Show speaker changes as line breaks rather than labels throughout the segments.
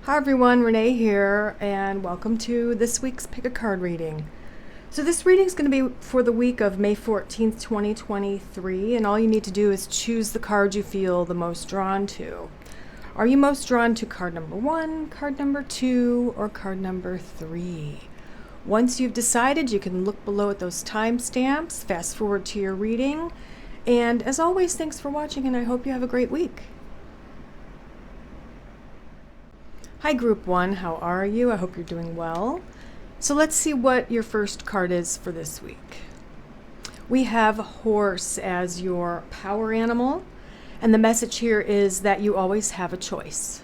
Hi everyone, Renee here, and welcome to this week's Pick a Card reading. So this reading is going to be for the week of May 14th, 2023, and all you need to do is choose the card you feel the most drawn to. Are you most drawn to card number 1, card number 2, or card number 3? Once you've decided, you can look below at those timestamps, fast forward to your reading, and as always, thanks for watching, and I hope you have a great week. Hi Group 1, how are you? I hope you're doing well. So let's see what your first card is for this week. We have horse as your power animal, and the message here is that you always have a choice.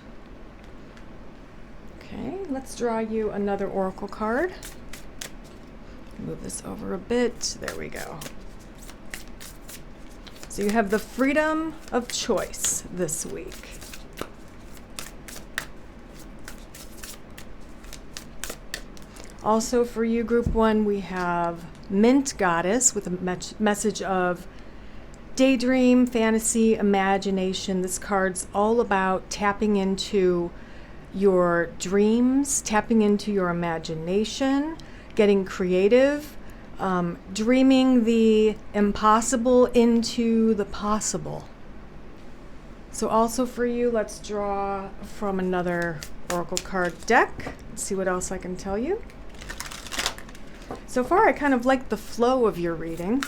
Okay, let's draw you another oracle card. Move this over a bit. There we go. So you have the freedom of choice this week. Also for you, Group 1, we have Mint Goddess with a message of daydream, fantasy, imagination. This card's all about tapping into your dreams, tapping into your imagination, getting creative, dreaming the impossible into the possible. So also for you, let's draw from another oracle card deck. Let's see what else I can tell you. So far, I kind of like the flow of your reading.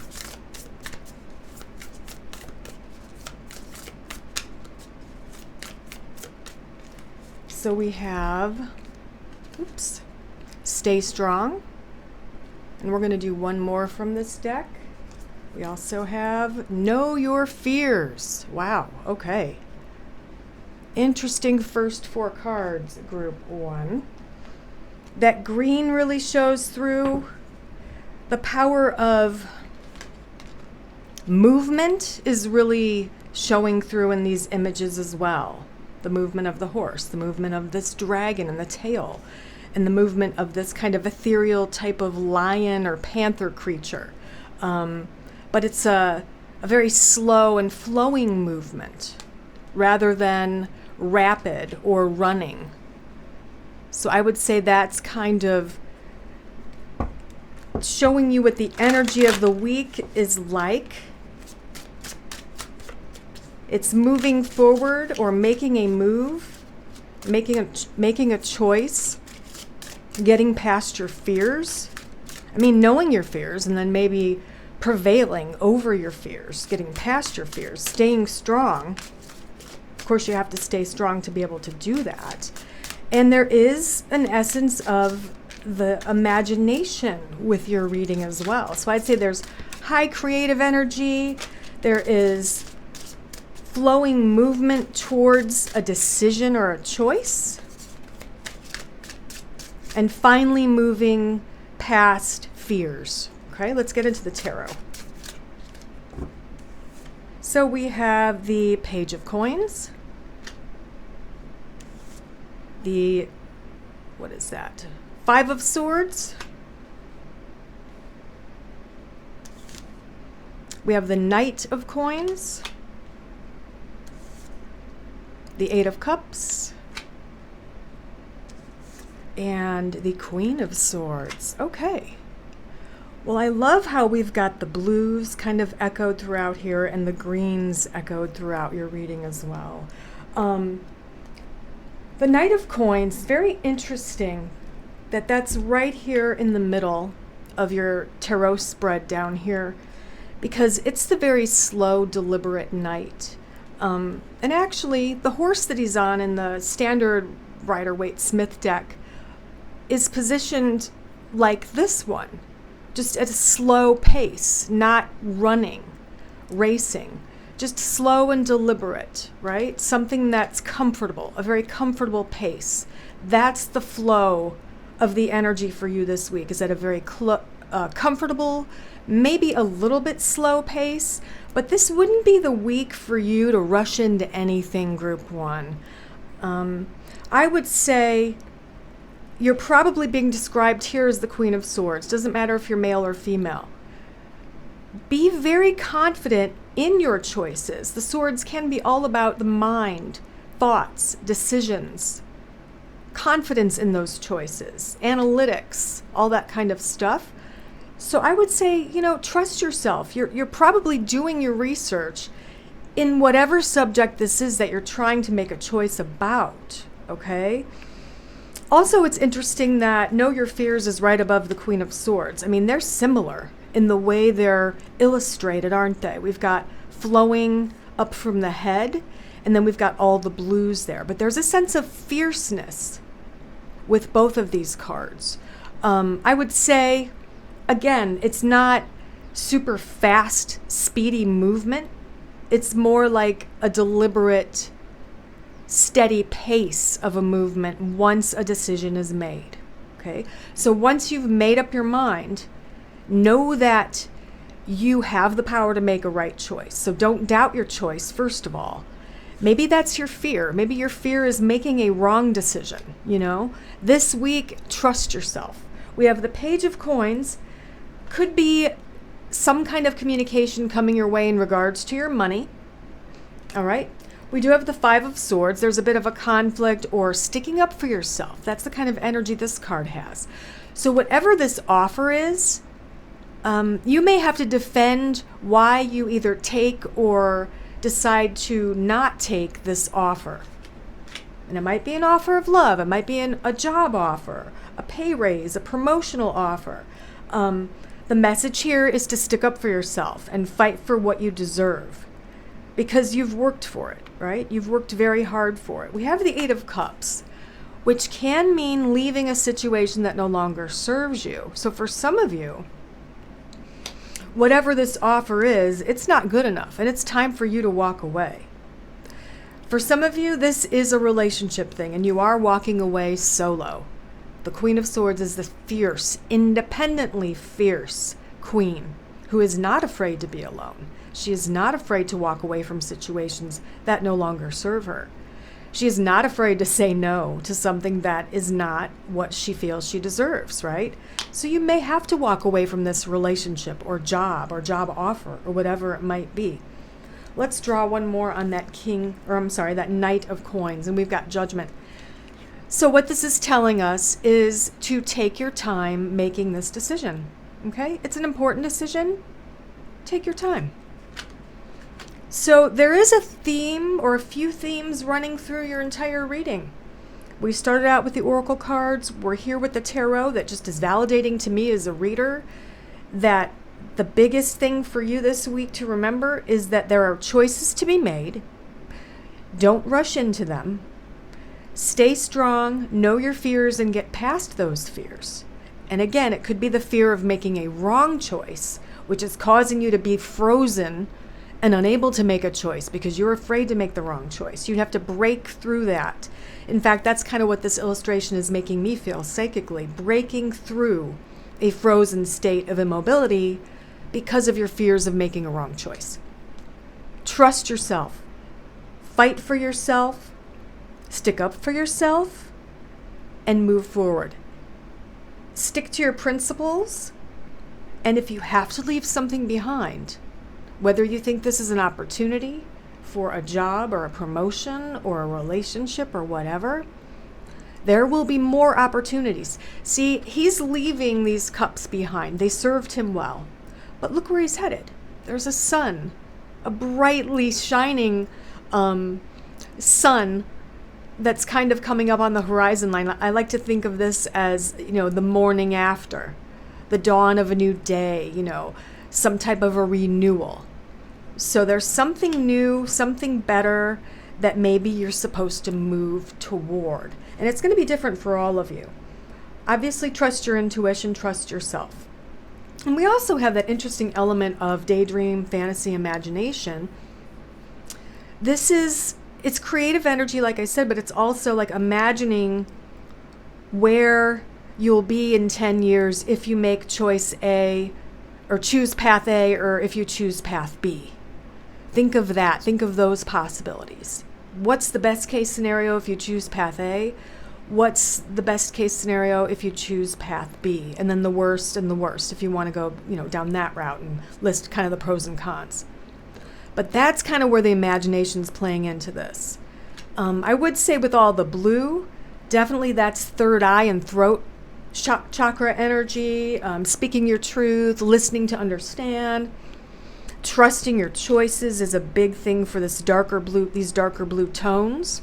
So we have, stay strong. And we're going to do one more from this deck. We also have know your fears. Wow, okay. Interesting first 4 cards, Group 1. That green really shows through. The power of movement is really showing through in these images as well. The movement of the horse, the movement of this dragon and the tail, and the movement of this kind of ethereal type of lion or panther creature. But it's a very slow and flowing movement rather than rapid or running. So I would say that's kind of showing you what the energy of the week is like. It's moving forward or making a move, making a choice, getting past your fears. I mean, knowing your fears and then maybe prevailing over your fears, getting past your fears, staying strong. Of course, you have to stay strong to be able to do that. And there is an essence of the imagination with your reading as well. So I'd say there's high creative energy. There is flowing movement towards a decision or a choice. And finally moving past fears. Okay, let's get into the tarot. So we have the Page of Coins. The, what is that? 5 of Swords. We have the Knight of Coins. The 8 of Cups. And the Queen of Swords. Okay. Well, I love how we've got the blues kind of echoed throughout here and the greens echoed throughout your reading as well. The Knight of Coins, very interesting that that's right here in the middle of your tarot spread down here, because it's the very slow, deliberate knight. And actually, the horse that he's on in the standard Rider-Waite-Smith deck is positioned like this one, just at a slow pace, not running, racing, just slow and deliberate, right? Something that's comfortable, a very comfortable pace. That's the flow of the energy for you this week, is at a very comfortable, maybe a little bit slow pace, but this wouldn't be the week for you to rush into anything, Group 1. I would say you're probably being described here as the Queen of Swords. Doesn't matter if you're male or female. Be very confident in your choices. The swords can be all about the mind, thoughts, decisions. confidence in those choices, analytics, all that kind of stuff. So I would say, trust yourself. You're probably doing your research in whatever subject this is that you're trying to make a choice about, okay? Also, it's interesting that Know Your Fears is right above the Queen of Swords. I mean, they're similar in the way they're illustrated, aren't they? We've got flowing up from the head, and then we've got all the blues there. But there's a sense of fierceness with both of these cards. I would say, again, it's not super fast, speedy movement. It's more like a deliberate, steady pace of a movement once a decision is made. Okay? So once you've made up your mind, know that you have the power to make a right choice. So don't doubt your choice, first of all. Maybe that's your fear. Maybe your fear is making a wrong decision, This week, trust yourself. We have the Page of Coins. Could be some kind of communication coming your way in regards to your money. All right? We do have the Five of Swords. There's a bit of a conflict or sticking up for yourself. That's the kind of energy this card has. So whatever this offer is, you may have to defend why you either take or decide to not take this offer. And it might be an offer of love. It might be a job offer, a pay raise, a promotional offer. The message here is to stick up for yourself and fight for what you deserve because you've worked for it, right? You've worked very hard for it. We have the Eight of Cups, which can mean leaving a situation that no longer serves you. So for some of you, whatever this offer is, it's not good enough, and it's time for you to walk away. For some of you, this is a relationship thing, and you are walking away solo. The Queen of Swords is the fierce, independently fierce queen who is not afraid to be alone. She is not afraid to walk away from situations that no longer serve her. She is not afraid to say no to something that is not what she feels she deserves, right? So you may have to walk away from this relationship or job offer or whatever it might be. Let's draw one more on that that Knight of Coins, and we've got Judgment. So what this is telling us is to take your time making this decision, okay? It's an important decision. Take your time. So there is a theme or a few themes running through your entire reading. We started out with the Oracle cards. We're here with the Tarot. That just is validating to me as a reader that the biggest thing for you this week to remember is that there are choices to be made. Don't rush into them. Stay strong, know your fears, and get past those fears. And again, it could be the fear of making a wrong choice, which is causing you to be frozen and unable to make a choice because you're afraid to make the wrong choice. You have to break through that. In fact, that's kind of what this illustration is making me feel psychically, breaking through a frozen state of immobility because of your fears of making a wrong choice. Trust yourself. Fight for yourself. Stick up for yourself and move forward. Stick to your principles. And if you have to leave something behind, whether you think this is an opportunity for a job or a promotion or a relationship or whatever, there will be more opportunities. See, he's leaving these cups behind. They served him well. But look where he's headed. There's a sun, a brightly shining sun that's kind of coming up on the horizon line. I like to think of this as, the morning after, the dawn of a new day, some type of a renewal. So there's something new, something better that maybe you're supposed to move toward. And it's going to be different for all of you. Obviously, trust your intuition, trust yourself. And we also have that interesting element of daydream, fantasy, imagination. It's creative energy, like I said, but it's also like imagining where you'll be in 10 years if you make choice A or choose path A or if you choose path B. Think of that. Think of those possibilities. What's the best case scenario if you choose path A? What's the best case scenario if you choose path B? And then the worst and the worst if you want to go, down that route and list kind of the pros and cons. But that's kind of where the imagination's playing into this. I would say with all the blue, Definitely that's third eye and throat chakra energy, speaking your truth, listening to understand. Trusting your choices is a big thing for these darker blue tones.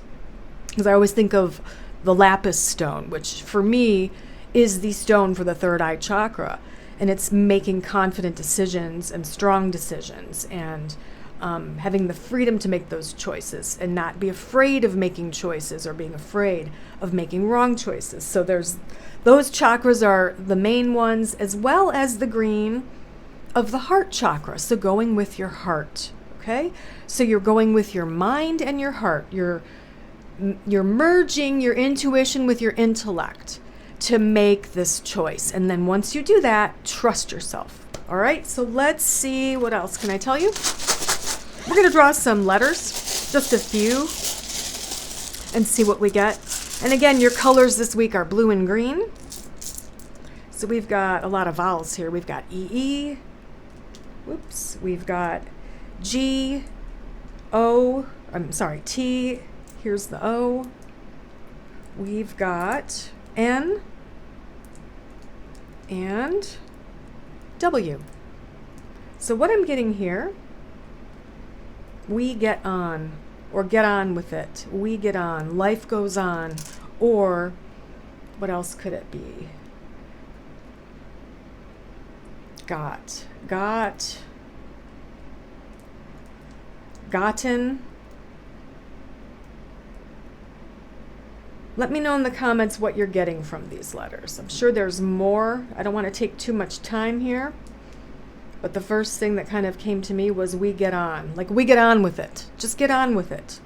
Because I always think of the lapis stone, which for me is the stone for the third eye chakra. And it's making confident decisions and strong decisions and having the freedom to make those choices and not be afraid of making choices or being afraid of making wrong choices. So those chakras are the main ones, as well as the green of the heart chakra. So going with your heart, okay? So you're going with your mind and your heart. You're merging your intuition with your intellect to make this choice. And then once you do that, trust yourself. All right, so let's see, what else can I tell you? We're going to draw some letters, just a few, and see what we get. And again, your colors this week are blue and green. So we've got a lot of vowels here. We've got E-E. Whoops. We've got G, O, T. Here's the O. We've got N and W. So what I'm getting here, we get on, or get on with it. We get on. Life goes on. Or what else could it be? Gotten. Let me know in the comments what you're getting from these letters. I'm sure there's more. I don't want to take too much time here. But the first thing that kind of came to me was we get on. Like, we get on with it. Just get on with it.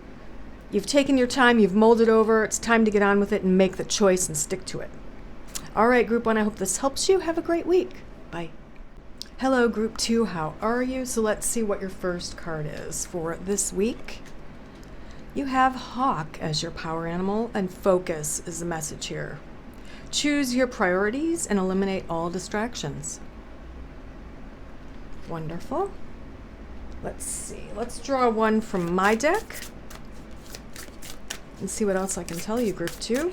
You've taken your time. You've molded over. It's time to get on with it and make the choice and stick to it. All right, Group 1, I hope this helps you. Have a great week. Bye. Hello, Group 2. How are you? So let's see what your first card is for this week. You have Hawk as your power animal, and focus is the message here. Choose your priorities and eliminate all distractions. Wonderful. Let's see. Let's draw one from my deck and see what else I can tell you, Group 2.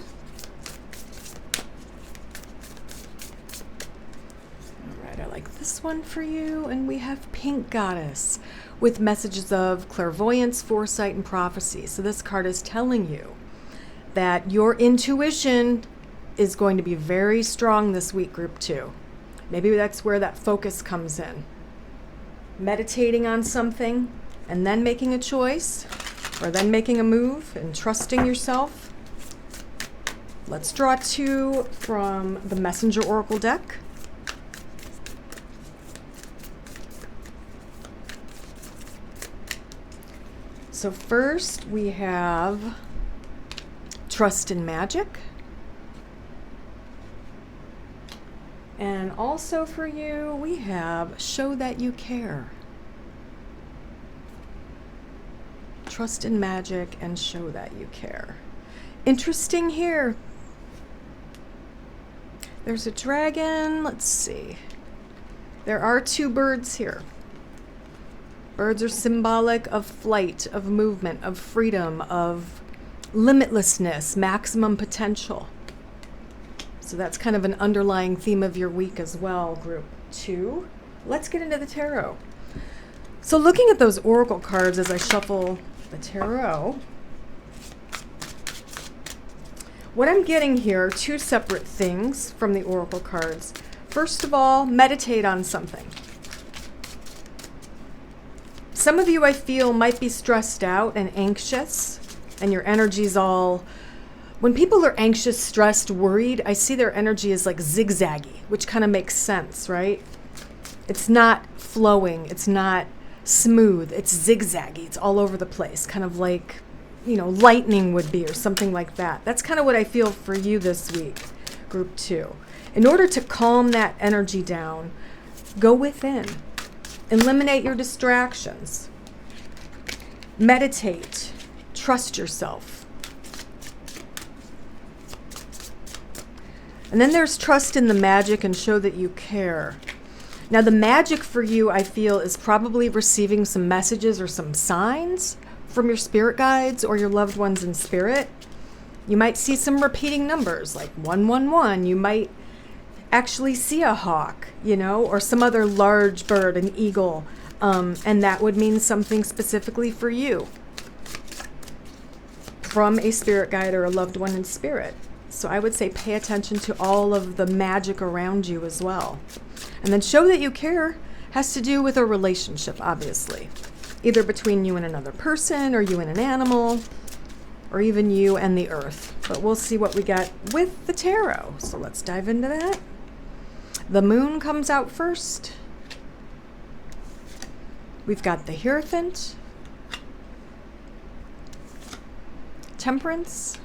All right, I like this one for you. And we have Pink Goddess with messages of clairvoyance, foresight, and prophecy. So this card is telling you that your intuition is going to be very strong this week, Group 2. Maybe that's where that focus comes in. Meditating on something and then making a choice, or then making a move and trusting yourself. Let's draw two from the Messenger Oracle deck. So first we have Trust in Magic. And also for you, we have Show That You Care. Trust in Magic and Show That You Care. Interesting here. There's a dragon. Let's see. There are two birds here. Birds are symbolic of flight, of movement, of freedom, of limitlessness, maximum potential. So that's kind of an underlying theme of your week as well, Group 2. Let's get into the tarot. So looking at those oracle cards as I shuffle the tarot, what I'm getting here are two separate things from the oracle cards. First of all, meditate on something. Some of you, I feel, might be stressed out and anxious, and your energy's all... When people are anxious, stressed, worried, I see their energy is like zigzaggy, which kind of makes sense, right? It's not flowing. It's not smooth. It's zigzaggy. It's all over the place, kind of like, lightning would be or something like that. That's kind of what I feel for you this week, Group 2. In order to calm that energy down, go within. Eliminate your distractions. Meditate. Trust yourself. And then there's trust in the magic and show that you care. Now the magic for you, I feel, is probably receiving some messages or some signs from your spirit guides or your loved ones in spirit. You might see some repeating numbers like 111. You might actually see a hawk, or some other large bird, an eagle, and that would mean something specifically for you from a spirit guide or a loved one in spirit. So I would say pay attention to all of the magic around you as well. And then show that you care has to do with a relationship, obviously, either between you and another person or you and an animal or even you and the earth. But we'll see what we got with the tarot. So let's dive into that. The moon comes out first. We've got the Hierophant, Temperance,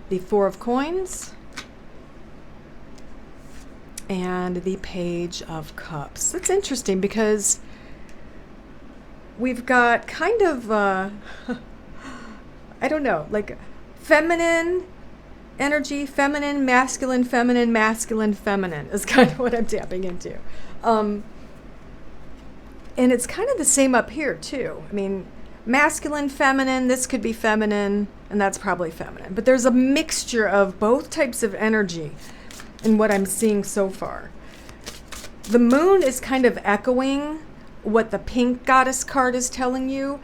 the Four of Coins, and the Page of Cups. That's interesting because we've got kind of, I don't know, like feminine energy, feminine, masculine, feminine, masculine, feminine is kind of what I'm tapping into. And it's kind of the same up here too. I mean, masculine, feminine, this could be feminine, and that's probably feminine. But there's a mixture of both types of energy in what I'm seeing so far. The moon is kind of echoing what the pink goddess card is telling you,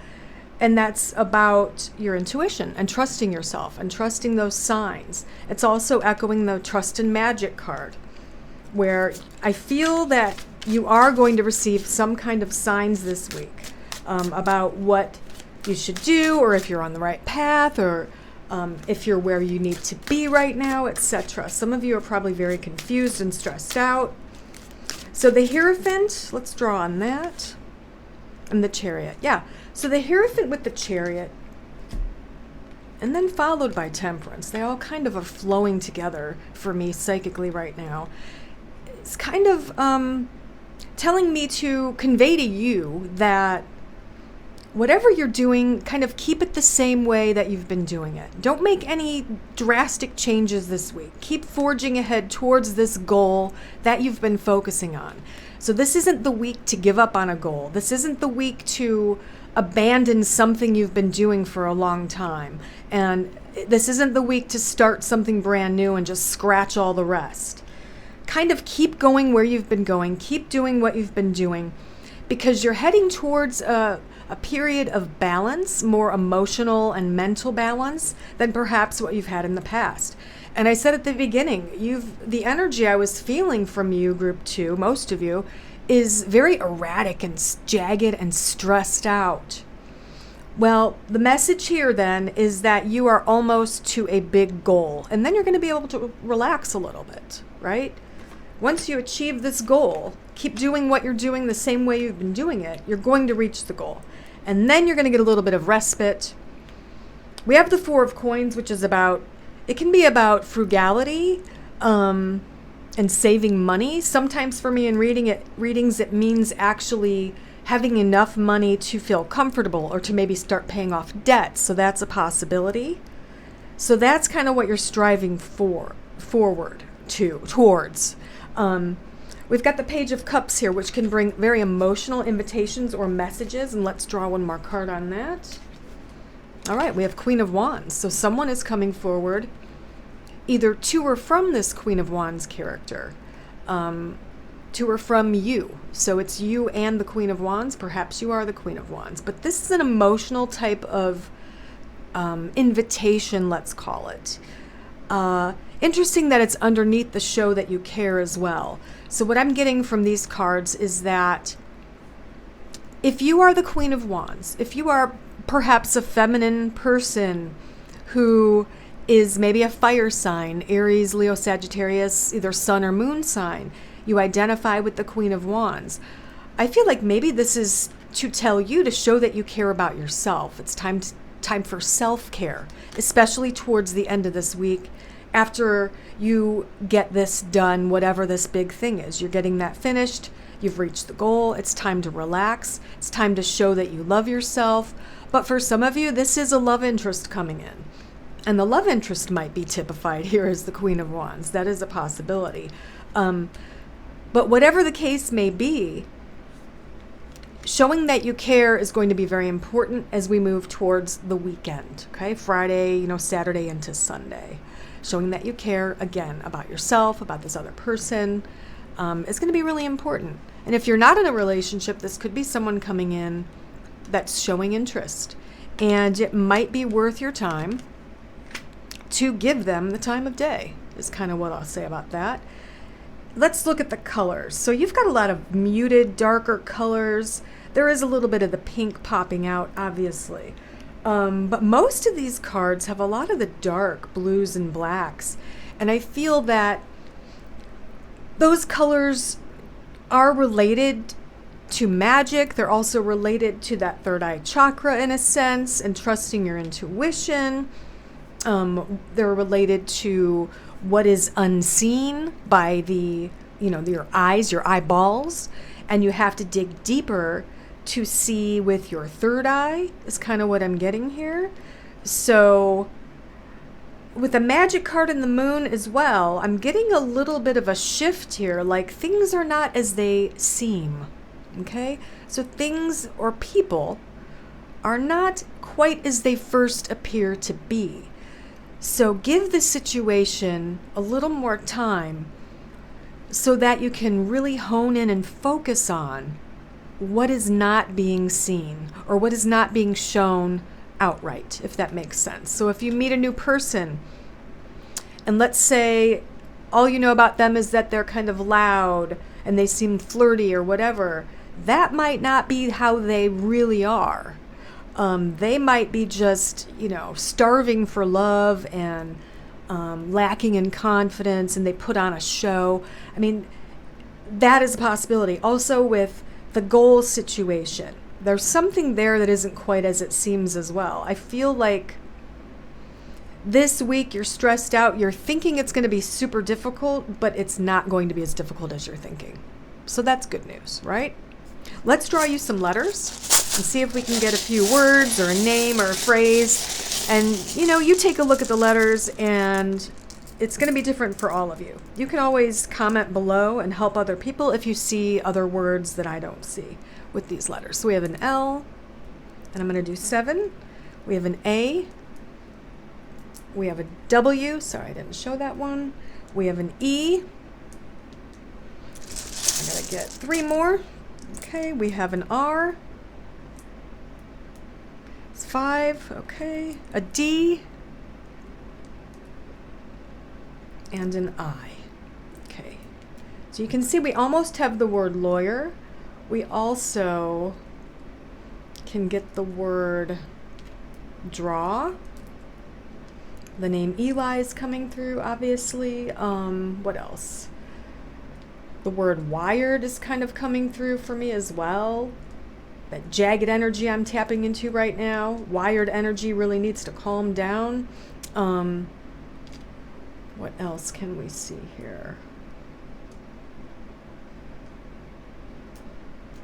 and that's about your intuition and trusting yourself and trusting those signs. It's also echoing the trust and magic card, where I feel that you are going to receive some kind of signs this week about what you should do, or if you're on the right path, or if you're where you need to be right now, etc. Some of you are probably very confused and stressed out. So the Hierophant, let's draw on that, and the Chariot. Yeah, so the Hierophant with the Chariot, and then followed by Temperance. They all kind of are flowing together for me psychically right now. It's kind of telling me to convey to you that whatever you're doing, kind of keep it the same way that you've been doing it. Don't make any drastic changes this week. Keep forging ahead towards this goal that you've been focusing on. So this isn't the week to give up on a goal. This isn't the week to abandon something you've been doing for a long time. And this isn't the week to start something brand new and just scratch all the rest. Kind of keep going where you've been going. Keep doing what you've been doing, because you're heading towards a period of balance, more emotional and mental balance than perhaps what you've had in the past. And I said at the beginning, the energy I was feeling from you, group 2, most of you, is very erratic and jagged and stressed out. Well, the message here then is that you are almost to a big goal, and then you're going to be able to relax a little bit, right? Once you achieve this goal, keep doing what you're doing the same way you've been doing it, you're going to reach the goal. And then you're going to get a little bit of respite. We have the Four of Coins, which is it can be about frugality and saving money. Sometimes for me in readings, it means actually having enough money to feel comfortable or to maybe start paying off debt. So that's a possibility. So that's kind of what you're striving towards. We've got the Page of Cups here, which can bring very emotional invitations or messages. And let's draw one more card on that. All right, we have Queen of Wands. So someone is coming forward, either to or from this Queen of Wands character, to or from you. So it's you and the Queen of Wands. Perhaps you are the Queen of Wands. But this is an emotional type of invitation, let's call it. Interesting that it's underneath the show that you care as well. So what I'm getting from these cards is that if you are the Queen of Wands, if you are perhaps a feminine person who is maybe a fire sign, Aries, Leo, Sagittarius, either sun or moon sign, you identify with the Queen of Wands. I feel like maybe this is to tell you to show that you care about yourself. It's time for self-care, especially towards the end of this week. After you get this done, whatever this big thing is, you're getting that finished, you've reached the goal, it's time to relax, it's time to show that you love yourself. But for some of you, this is a love interest coming in. And the love interest might be typified here as the Queen of Wands. That is a possibility. But whatever the case may be, showing that you care is going to be very important as we move towards the weekend, okay? Friday, Saturday into Sunday. Showing that you care, again, about yourself, about this other person, is going to be really important. And if you're not in a relationship, this could be someone coming in that's showing interest. And it might be worth your time to give them the time of day, is kind of what I'll say about that. Let's look at the colors. So you've got a lot of muted, darker colors. There is a little bit of the pink popping out, obviously. But most of these cards have a lot of the dark blues and blacks. And I feel that those colors are related to magic. They're also related to that third eye chakra in a sense, and trusting your intuition. They're related to what is unseen by your eyes, your eyeballs, and you have to dig deeper to see with your third eye, is kind of what I'm getting here. So with the magic card in the moon as well, I'm getting a little bit of a shift here, like things are not as they seem, okay? So things or people are not quite as they first appear to be. So give the situation a little more time so that you can really hone in and focus on what is not being seen or what is not being shown outright, if that makes sense. So if you meet a new person and let's say all you know about them is that they're kind of loud and they seem flirty or whatever, that might not be how they really are. They might be just, starving for love and lacking in confidence, and they put on a show. I mean, that is a possibility. Also with the goal situation, there's something there that isn't quite as it seems as well. I feel like this week you're stressed out. You're thinking it's going to be super difficult, but it's not going to be as difficult as you're thinking. So that's good news, right? Let's draw you some letters and see if we can get a few words or a name or a phrase. And, you take a look at the letters and it's going to be different for all of you. You can always comment below and help other people if you see other words that I don't see with these letters. So we have an L, and I'm going to do 7. We have an A. We have a W. Sorry, I didn't show that one. We have an E. I got to get 3 more. Okay, we have an R. 5, okay, a D, and an I. Okay, so you can see we almost have the word lawyer. We also can get the word draw. The name Eli is coming through, obviously. What else? The word wired is kind of coming through for me as well. That jagged energy I'm tapping into right now. Wired energy really needs to calm down. What else can we see here?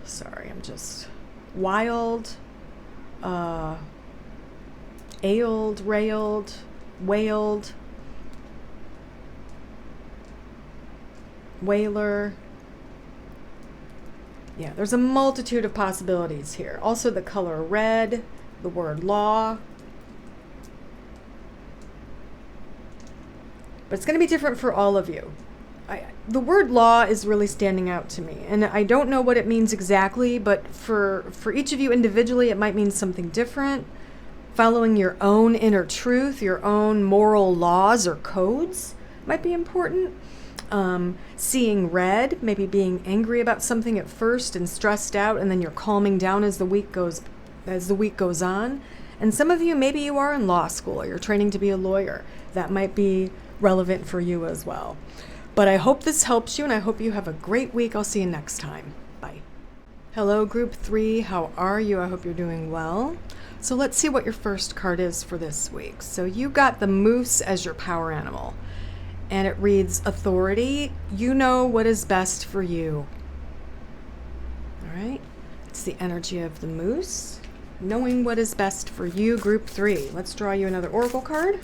Sorry, I'm just wild, ailed, railed, wailed, wailer. Yeah, there's a multitude of possibilities here. Also the color red, the word law. But it's going to be different for all of you. The word law is really standing out to me. And I don't know what it means exactly, but for each of you individually, it might mean something different. Following your own inner truth, your own moral laws or codes might be important. Seeing red, maybe being angry about something at first and stressed out, and then you're calming down as the week goes on. And some of you, maybe you are in law school or you're training to be a lawyer. That might be relevant for you as well. But I hope this helps you, and I hope you have a great week. I'll see you next time. Bye. Hello, Group 3. How are you? I hope you're doing well. So let's see what your first card is for this week. So you got the moose as your power animal. And it reads authority. You know what is best for you. All right. It's the energy of the moose. Knowing what is best for you, Group 3. Let's draw you another oracle card.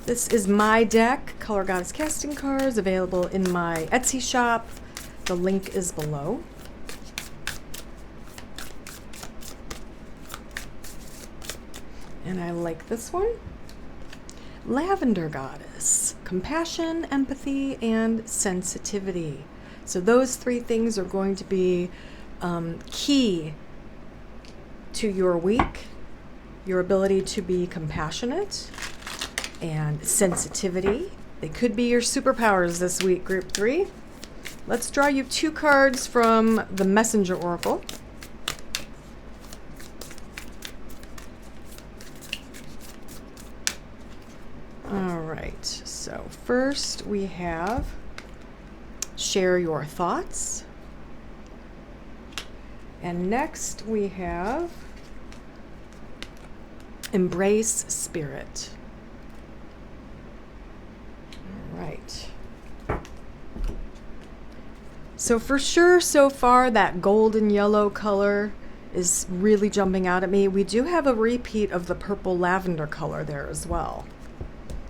This is my deck, Color Goddess Casting Cards, available in my Etsy shop. The link is below. And I like this one. Lavender Goddess, compassion, empathy, and sensitivity. So those three things are going to be key to your week. Your ability to be compassionate and sensitivity. They could be your superpowers this week, Group 3. Let's draw you 2 cards from the Messenger Oracle. All right, so first we have share your thoughts. And next we have embrace spirit. All right. So for sure, so far, that golden yellow color is really jumping out at me. We do have a repeat of the purple lavender color there as well.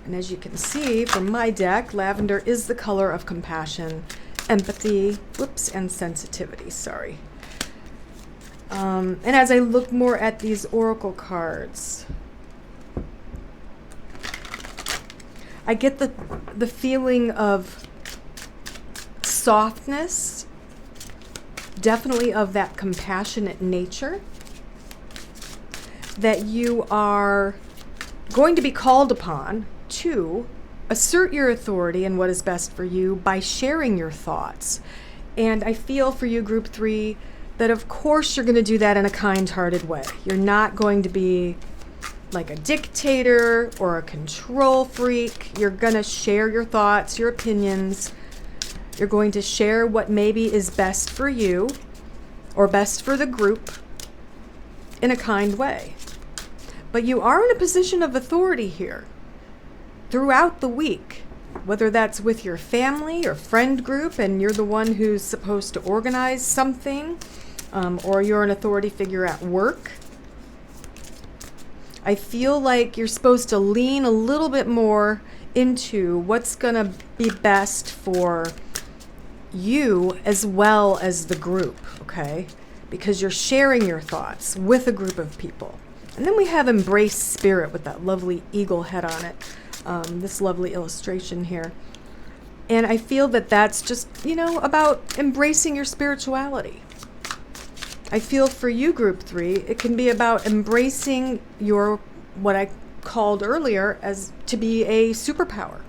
And as you can see from my deck, lavender is the color of compassion, empathy, and sensitivity, sorry. And as I look more at these oracle cards, I get the feeling of softness, definitely of that compassionate nature, that you are going to be called upon to assert your authority and what is best for you by sharing your thoughts. And I feel for you, Group 3, that of course you're going to do that in a kind-hearted way. You're not going to be like a dictator or a control freak. You're going to share your thoughts, your opinions. You're going to share what maybe is best for you or best for the group in a kind way. But you are in a position of authority here throughout the week, whether that's with your family or friend group and you're the one who's supposed to organize something, or you're an authority figure at work. I feel like you're supposed to lean a little bit more into what's going to be best for you as well as the group, okay? Because you're sharing your thoughts with a group of people. And then we have embrace spirit with that lovely eagle head on it, this lovely illustration here. And I feel that that's just, about embracing your spirituality. I feel for you, Group 3, it can be about embracing your, what I called earlier as to be a superpower.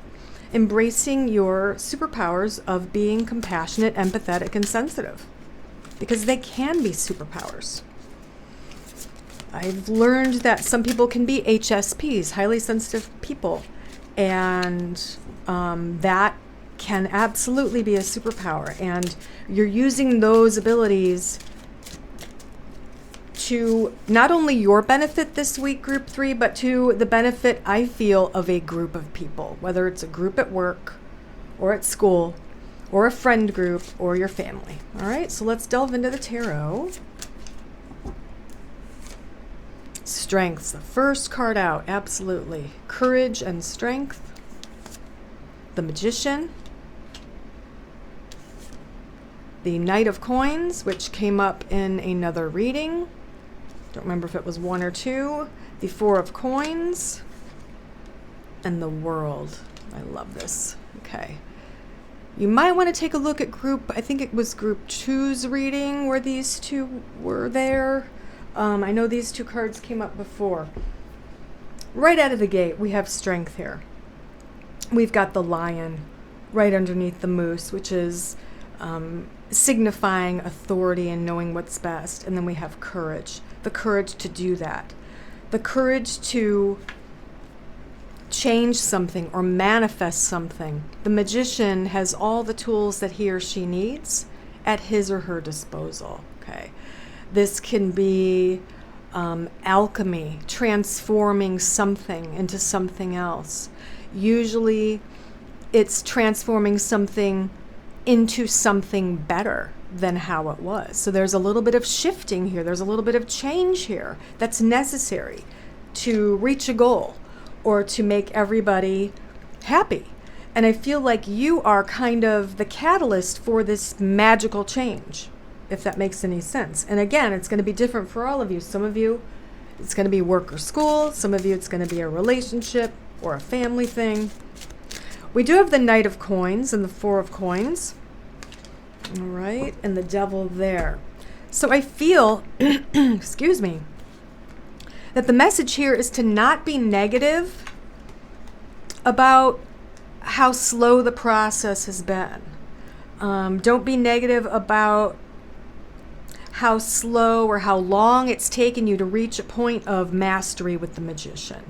Embracing your superpowers of being compassionate, empathetic, and sensitive. Because they can be superpowers. I've learned that some people can be HSPs, highly sensitive people. And that can absolutely be a superpower. And you're using those abilities to not only your benefit this week, Group 3, but to the benefit, I feel, of a group of people, whether it's a group at work or at school or a friend group or your family. All right, so let's delve into the tarot. Strengths, the first card out, absolutely. Courage and strength. The Magician. The Knight of Coins, which came up in another reading. Don't remember if it was 1 or 2. The Four of Coins. And the World. I love this. Okay. You might want to take a look at I think it was Group 2's reading where these two were there. I know these 2 cards came up before. Right out of the gate, we have strength here. We've got the lion right underneath the moose, which is signifying authority and knowing what's best. And then we have courage, the courage to do that. The courage to change something or manifest something. The magician has all the tools that he or she needs at his or her disposal. Okay. This can be alchemy, transforming something into something else. Usually it's transforming something into something better than how it was. So there's a little bit of shifting here. There's a little bit of change here that's necessary to reach a goal or to make everybody happy. And I feel like you are kind of the catalyst for this magical change, if that makes any sense. And again, it's going to be different for all of you. Some of you, It's going to be work or school. Some of you, it's going to be a relationship or a family thing. We do have the Knight of Coins and the Four of Coins. All right, and the Devil there. So I feel, excuse me, that the message here is to not be negative about how slow the process has been. Don't be negative about how slow or how long it's taken you to reach a point of mastery with the Magician.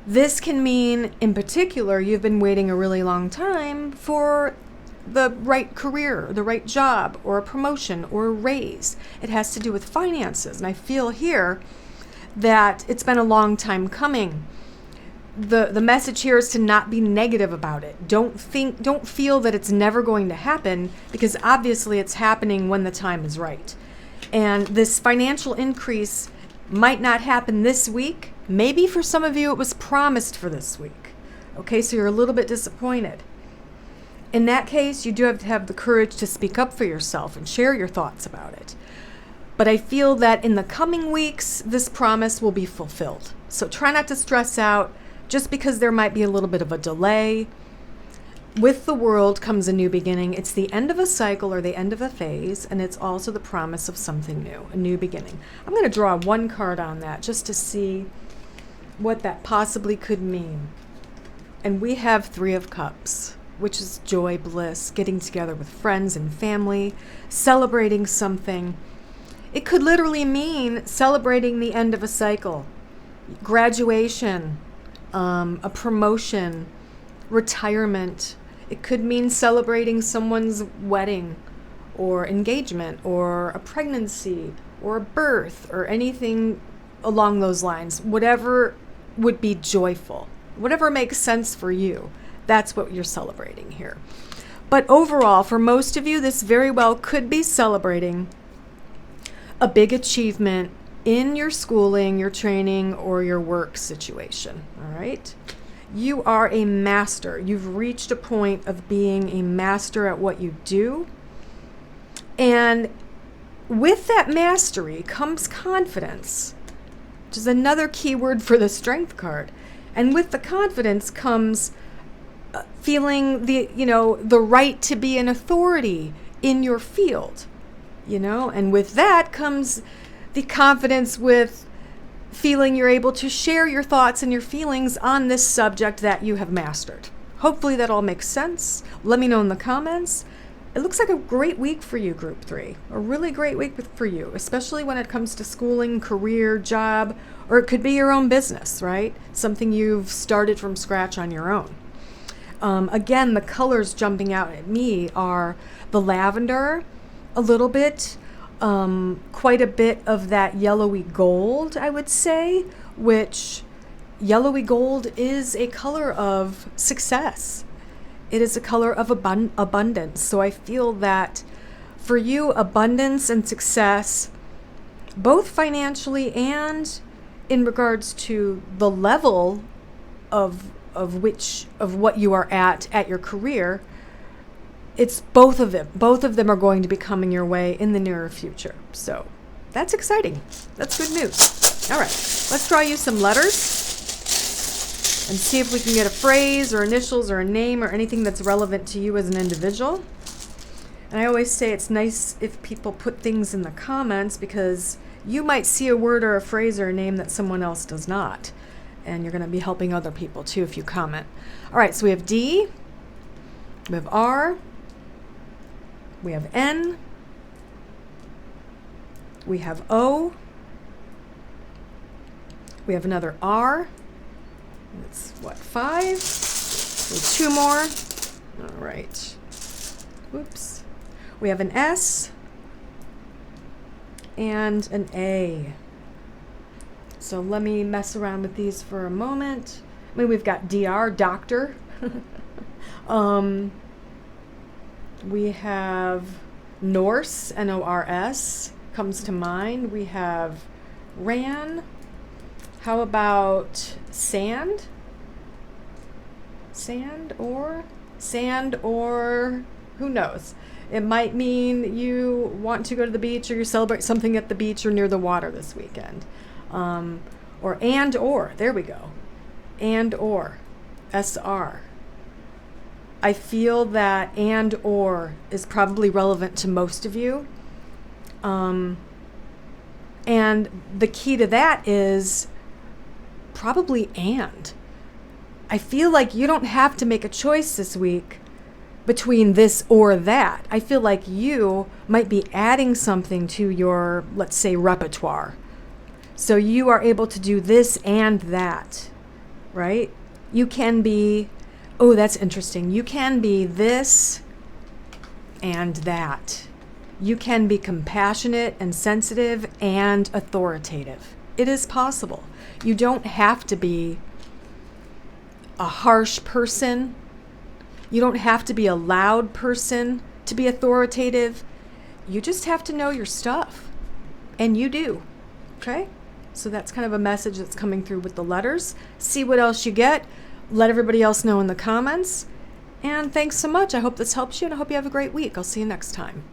This can mean, in particular, you've been waiting a really long time for the right career, the right job, or a promotion, or a raise. It has to do with finances. And I feel here that it's been a long time coming. The message here is to not be negative about it. Don't feel that it's never going to happen, because obviously it's happening when the time is right. And this financial increase might not happen this week. Maybe for some of you it was promised for this week. Okay, so you're a little bit disappointed. In that case, you do have to have the courage to speak up for yourself and share your thoughts about it. But I feel that in the coming weeks, this promise will be fulfilled. So try not to stress out just because there might be a little bit of a delay. With the World comes a new beginning. It's the end of a cycle or the end of a phase, and it's also the promise of something new, a new beginning. I'm going to draw one card on that just to see what that possibly could mean. And we have Three of Cups, which is joy, bliss, getting together with friends and family, celebrating something. It could literally mean celebrating the end of a cycle, graduation, a promotion, retirement. It could mean celebrating someone's wedding or engagement or a pregnancy or a birth or anything along those lines. Whatever would be joyful, whatever makes sense for you, that's what you're celebrating here. But overall, for most of you, this very well could be celebrating a big achievement in your schooling, your training, or your work situation. All right? You are a master. You've reached a point of being a master at what you do. And with that mastery comes confidence, which is another key word for the Strength card. And with the confidence comes feeling the right to be an authority in your field, and with that comes the confidence with feeling you're able to share your thoughts and your feelings on this subject that you have mastered. Hopefully that all makes sense. Let me know in the comments. It looks like a great week for you, Group 3. A really great week for you, especially when it comes to schooling, career, job, or it could be your own business, right? Something you've started from scratch on your own. Again, the colors jumping out at me are the lavender, a little bit, quite a bit of that yellowy gold, I would say, which yellowy gold is a color of success. It is a color of abundance. So I feel that for you, abundance and success, both financially and in regards to the level of what you are at your career, it's both of them. Both of them are going to be coming your way in the near future. So that's exciting. That's good news. All right, let's draw you some letters and see if we can get a phrase or initials or a name or anything that's relevant to you as an individual. And I always say it's nice if people put things in the comments, because you might see a word or a phrase or a name that someone else does not. And you're going to be helping other people too if you comment. All right, so we have D, we have R, we have N, we have O, we have another R. That's what, 5? So 2 more. All right. Whoops. We have an S and an A. So let me mess around with these for a moment. I mean, we've got DR, doctor. We have Norse, N-O-R-S, comes to mind. We have Ran. How about sand? Sand or who knows? It might mean you want to go to the beach, or you celebrate something at the beach or near the water this weekend. Or, there we go. And or, SR. I feel that and or is probably relevant to most of you. And the key to that is probably and. I feel like you don't have to make a choice this week between this or that. I feel like you might be adding something to your, let's say, repertoire. So you are able to do this and that, right? You can be, oh, that's interesting. You can be this and that. You can be compassionate and sensitive and authoritative. It is possible. You don't have to be a harsh person. You don't have to be a loud person to be authoritative. You just have to know your stuff. And you do. Okay? So that's kind of a message that's coming through with the letters. See what else you get. Let everybody else know in the comments. And thanks so much. I hope this helps you, and I hope you have a great week. I'll see you next time.